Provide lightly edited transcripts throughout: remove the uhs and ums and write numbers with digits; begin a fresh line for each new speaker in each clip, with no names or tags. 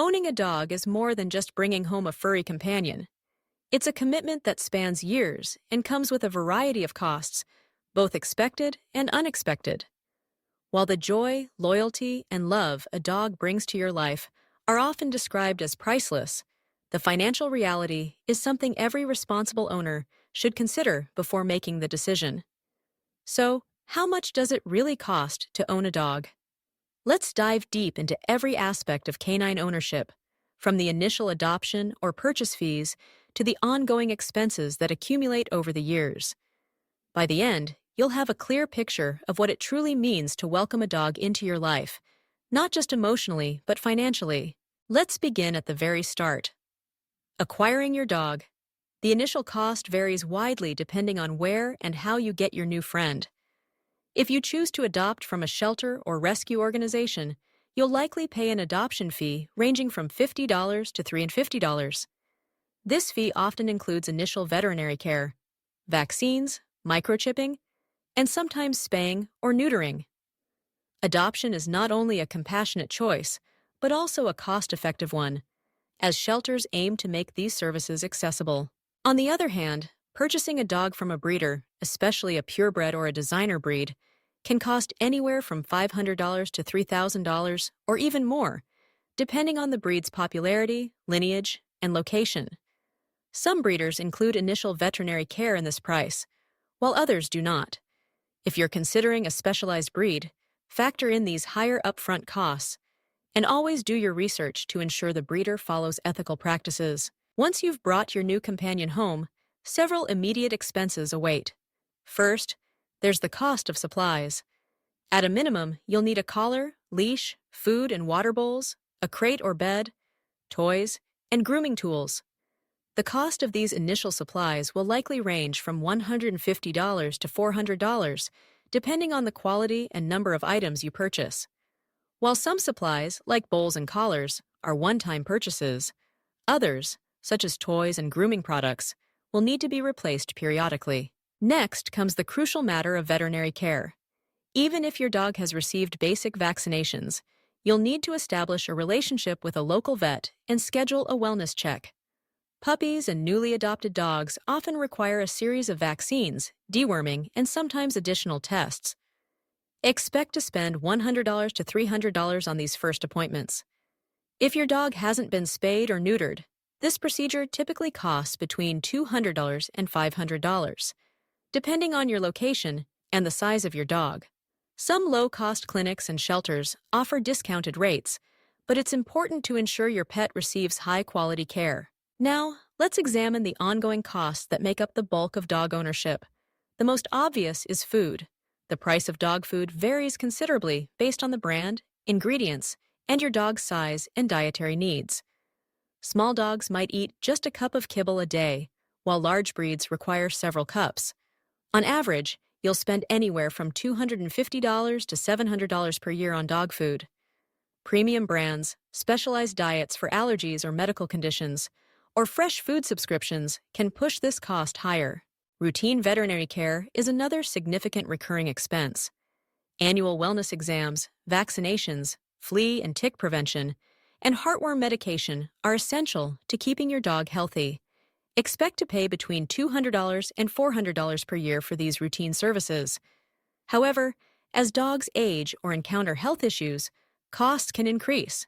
Owning a dog is more than just bringing home a furry companion. It's a commitment that spans years and comes with a variety of costs, both expected and unexpected. While the joy, loyalty, and love a dog brings to your life are often described as priceless, the financial reality is something every responsible owner should consider before making the decision. So, how much does it really cost to own a dog? Let's dive deep into every aspect of canine ownership, from the initial adoption or purchase fees to the ongoing expenses that accumulate over the years. By the end, you'll have a clear picture of what it truly means to welcome a dog into your life, not just emotionally, but financially. Let's begin at the very start. Acquiring your dog. The initial cost varies widely depending on where and how you get your new friend. If you choose to adopt from a shelter or rescue organization, you'll likely pay an adoption fee ranging from $50 to $350. This fee often includes initial veterinary care, vaccines, microchipping, and sometimes spaying or neutering. Adoption is not only a compassionate choice, but also a cost-effective one, as shelters aim to make these services accessible. On the other hand, purchasing a dog from a breeder, especially a purebred or a designer breed, can cost anywhere from $500 to $3,000 or even more, depending on the breed's popularity, lineage, and location. Some breeders include initial veterinary care in this price, while others do not. If you're considering a specialized breed, factor in these higher upfront costs, and always do your research to ensure the breeder follows ethical practices. Once you've brought your new companion home, several immediate expenses await. First, there's the cost of supplies. At a minimum, you'll need a collar, leash, food and water bowls, a crate or bed, toys, and grooming tools. The cost of these initial supplies will likely range from $150 to $400, depending on the quality and number of items you purchase. While some supplies, like bowls and collars, are one-time purchases, others, such as toys and grooming products, will need to be replaced periodically. Next comes the crucial matter of veterinary care. Even if your dog has received basic vaccinations, you'll need to establish a relationship with a local vet and schedule a wellness check. Puppies and newly adopted dogs often require a series of vaccines, deworming, and sometimes additional tests. Expect to spend $100 to $300 on these first appointments. If your dog hasn't been spayed or neutered, this procedure typically costs between $200 and $500, depending on your location and the size of your dog. Some low-cost clinics and shelters offer discounted rates, but it's important to ensure your pet receives high-quality care. Now, let's examine the ongoing costs that make up the bulk of dog ownership. The most obvious is food. The price of dog food varies considerably based on the brand, ingredients, and your dog's size and dietary needs. Small dogs might eat just a cup of kibble a day, while large breeds require several cups. On average, you'll spend anywhere from $250 to $700 per year on dog food. Premium brands, specialized diets for allergies or medical conditions, or fresh food subscriptions can push this cost higher. Routine veterinary care is another significant recurring expense. Annual wellness exams, vaccinations, flea and tick prevention, and heartworm medication are essential to keeping your dog healthy. Expect to pay between $200 and $400 per year for these routine services. However, as dogs age or encounter health issues, costs can increase.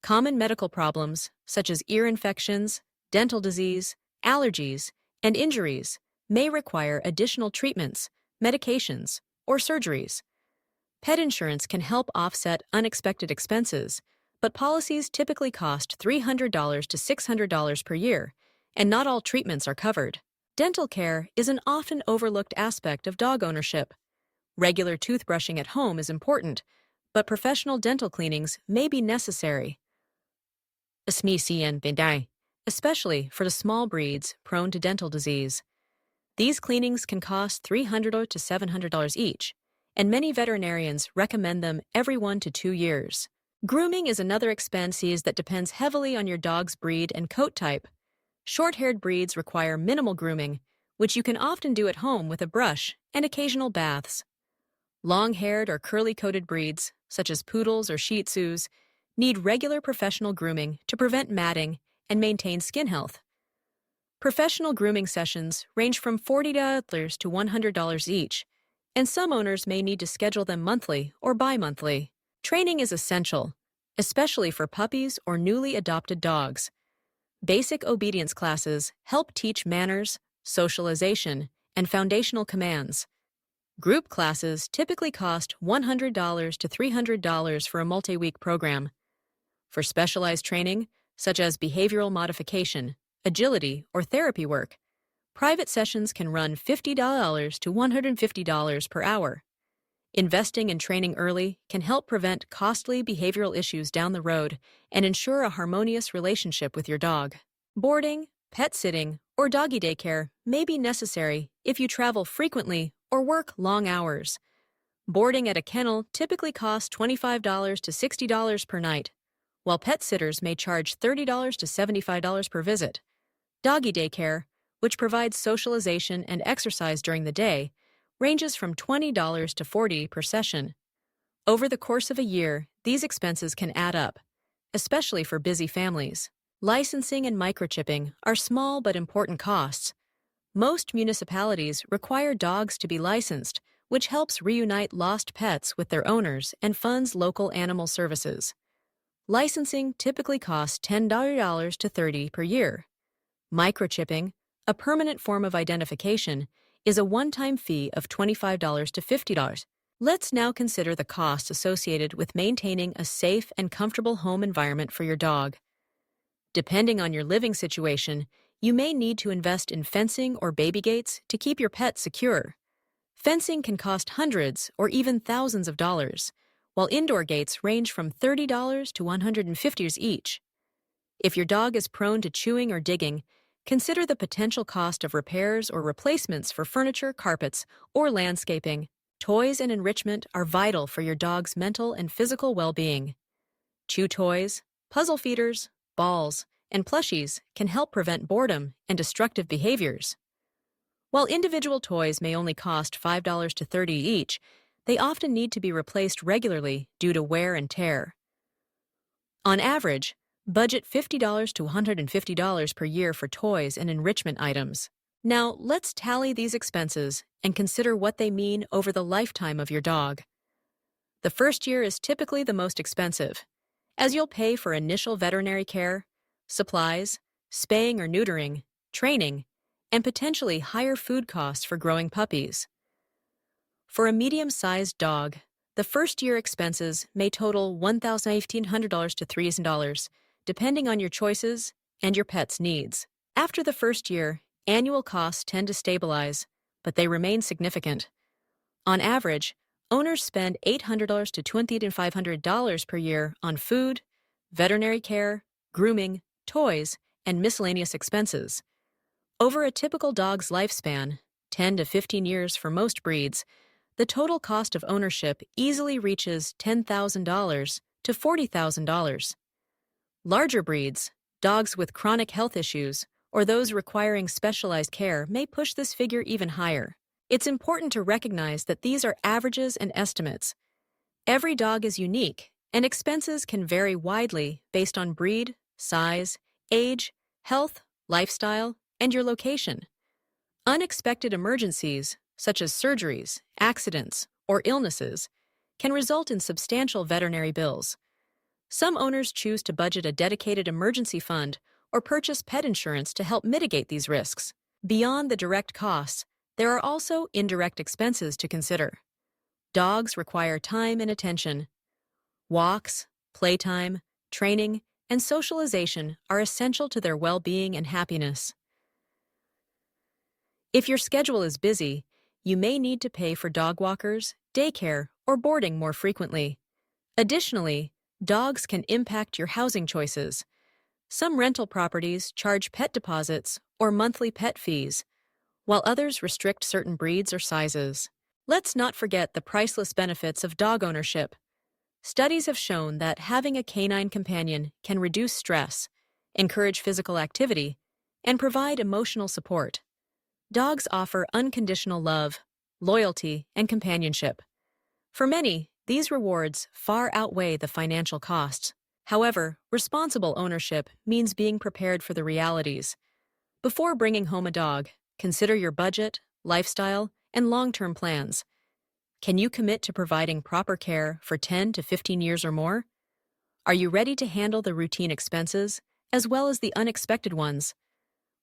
Common medical problems, such as ear infections, dental disease, allergies, and injuries, may require additional treatments, medications, or surgeries. Pet insurance can help offset unexpected expenses, but policies typically cost $300 to $600 per year, and not all treatments are covered. Dental care is an often overlooked aspect of dog ownership. Regular toothbrushing at home is important, but professional dental cleanings may be necessary, especially for the small breeds prone to dental disease. These cleanings can cost $300 to $700 each, and many veterinarians recommend them every 1 to 2 years. Grooming is another expense that depends heavily on your dog's breed and coat type. Short-haired breeds require minimal grooming, which you can often do at home with a brush and occasional baths. Long-haired or curly-coated breeds, such as poodles or shih tzus, need regular professional grooming to prevent matting and maintain skin health. Professional grooming sessions range from $40 to $100 each, and some owners may need to schedule them monthly or bi-monthly. Training is essential, especially for puppies or newly adopted dogs. Basic obedience classes help teach manners, socialization, and foundational commands. Group classes typically cost $100 to $300 for a multi-week program. For specialized training, such as behavioral modification, agility, or therapy work, private sessions can run $50 to $150 per hour. Investing in training early can help prevent costly behavioral issues down the road and ensure a harmonious relationship with your dog. Boarding, pet sitting, or doggy daycare may be necessary if you travel frequently or work long hours. Boarding at a kennel typically costs $25 to $60 per night, while pet sitters may charge $30 to $75 per visit. Doggy daycare, which provides socialization and exercise during the day, ranges from $20 to $40 per session. Over the course of a year, these expenses can add up, especially for busy families. Licensing and microchipping are small but important costs. Most municipalities require dogs to be licensed, which helps reunite lost pets with their owners and funds local animal services. Licensing typically costs $10 to $30 per year. Microchipping, a permanent form of identification, is a one-time fee of $25 to $50. Let's now consider the costs associated with maintaining a safe and comfortable home environment for your dog. Depending on your living situation, you may need to invest in fencing or baby gates to keep your pet secure. Fencing can cost hundreds or even thousands of dollars, while indoor gates range from $30 to $150 each. If your dog is prone to chewing or digging, consider the potential cost of repairs or replacements for furniture, carpets, or landscaping. Toys and enrichment are vital for your dog's mental and physical well-being. Chew toys, puzzle feeders, balls, and plushies can help prevent boredom and destructive behaviors. While individual toys may only cost $5 to $30 each, they often need to be replaced regularly due to wear and tear. On average, budget $50 to $150 per year for toys and enrichment items. Now, let's tally these expenses and consider what they mean over the lifetime of your dog. The first year is typically the most expensive, as you'll pay for initial veterinary care, supplies, spaying or neutering, training, and potentially higher food costs for growing puppies. For a medium-sized dog, the first-year expenses may total $1,500 to $3,000, depending on your choices and your pet's needs. After the first year, annual costs tend to stabilize, but they remain significant. On average, owners spend $800 to $2,500 per year on food, veterinary care, grooming, toys, and miscellaneous expenses. Over a typical dog's lifespan, 10 to 15 years for most breeds, the total cost of ownership easily reaches $10,000 to $40,000. Larger breeds, dogs with chronic health issues, or those requiring specialized care may push this figure even higher. It's important to recognize that these are averages and estimates. Every dog is unique, and expenses can vary widely based on breed, size, age, health, lifestyle, and your location. Unexpected emergencies, such as surgeries, accidents, or illnesses, can result in substantial veterinary bills. Some owners choose to budget a dedicated emergency fund or purchase pet insurance to help mitigate these risks. Beyond the direct costs, there are also indirect expenses to consider. Dogs require time and attention. Walks, playtime, training, and socialization are essential to their well-being and happiness. If your schedule is busy, you may need to pay for dog walkers, daycare, or boarding more frequently. Additionally, dogs can impact your housing choices. Some rental properties charge pet deposits or monthly pet fees, while others restrict certain breeds or sizes. Let's not forget the priceless benefits of dog ownership. Studies have shown that having a canine companion can reduce stress, encourage physical activity, and provide emotional support. Dogs offer unconditional love, loyalty, and companionship. For many, these rewards far outweigh the financial costs. However, responsible ownership means being prepared for the realities. Before bringing home a dog, consider your budget, lifestyle, and long-term plans. Can you commit to providing proper care for 10 to 15 years or more? Are you ready to handle the routine expenses, as well as the unexpected ones?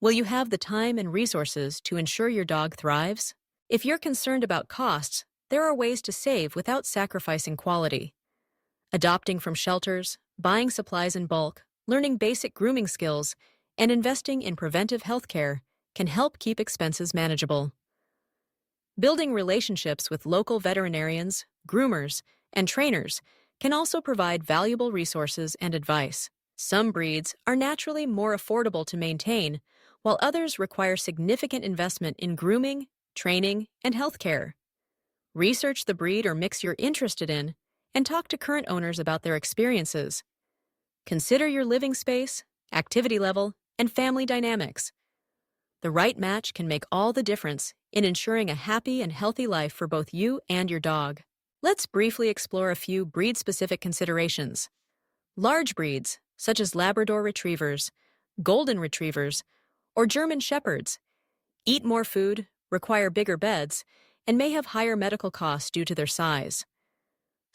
Will you have the time and resources to ensure your dog thrives? If you're concerned about costs, there are ways to save without sacrificing quality. Adopting from shelters, buying supplies in bulk, learning basic grooming skills, and investing in preventive health care can help keep expenses manageable. Building relationships with local veterinarians, groomers, and trainers can also provide valuable resources and advice. Some breeds are naturally more affordable to maintain, while others require significant investment in grooming, training, and healthcare. Research the breed or mix you're interested in, and talk to current owners about their experiences. Consider your living space, activity level, and family dynamics. The right match can make all the difference in ensuring a happy and healthy life for both you and your dog. Let's briefly explore a few breed-specific considerations. Large breeds, such as Labrador Retrievers, Golden Retrievers, or German Shepherds, eat more food, require bigger beds, and may have higher medical costs due to their size.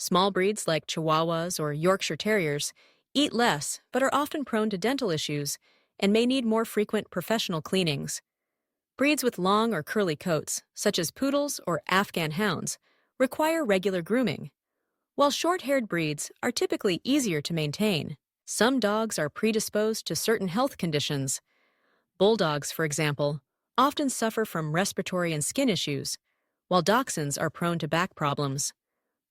Small breeds like Chihuahuas or Yorkshire Terriers eat less but are often prone to dental issues and may need more frequent professional cleanings. Breeds with long or curly coats, such as Poodles or Afghan Hounds, require regular grooming, while short-haired breeds are typically easier to maintain. Some dogs are predisposed to certain health conditions. Bulldogs, for example, often suffer from respiratory and skin issues, while Dachshunds are prone to back problems.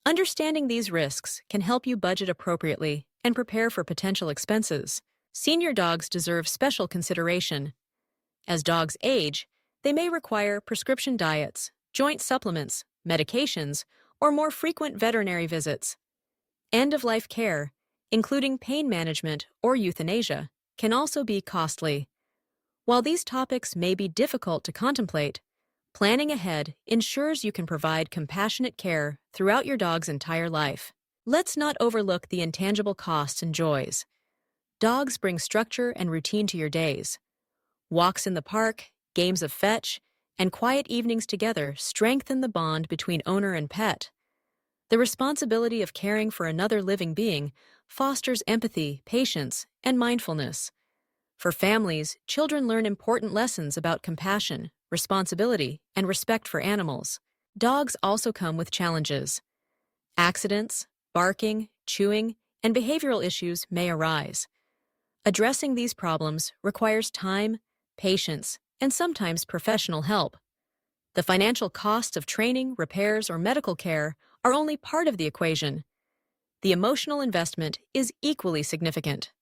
Understanding these risks can help you budget appropriately and prepare for potential expenses. Senior dogs deserve special consideration. As dogs age, they may require prescription diets, joint supplements, medications, or more frequent veterinary visits. End-of-life care, including pain management or euthanasia, can also be costly. While these topics may be difficult to contemplate, planning ahead ensures you can provide compassionate care throughout your dog's entire life. Let's not overlook the intangible costs and joys. Dogs bring structure and routine to your days. Walks in the park, games of fetch, and quiet evenings together strengthen the bond between owner and pet. The responsibility of caring for another living being fosters empathy, patience, and mindfulness. For families, children learn important lessons about compassion, responsibility, and respect for animals. Dogs also come with challenges. Accidents, barking, chewing, and behavioral issues may arise. Addressing these problems requires time, patience, and sometimes professional help. The financial costs of training, repairs, or medical care are only part of the equation. The emotional investment is equally significant.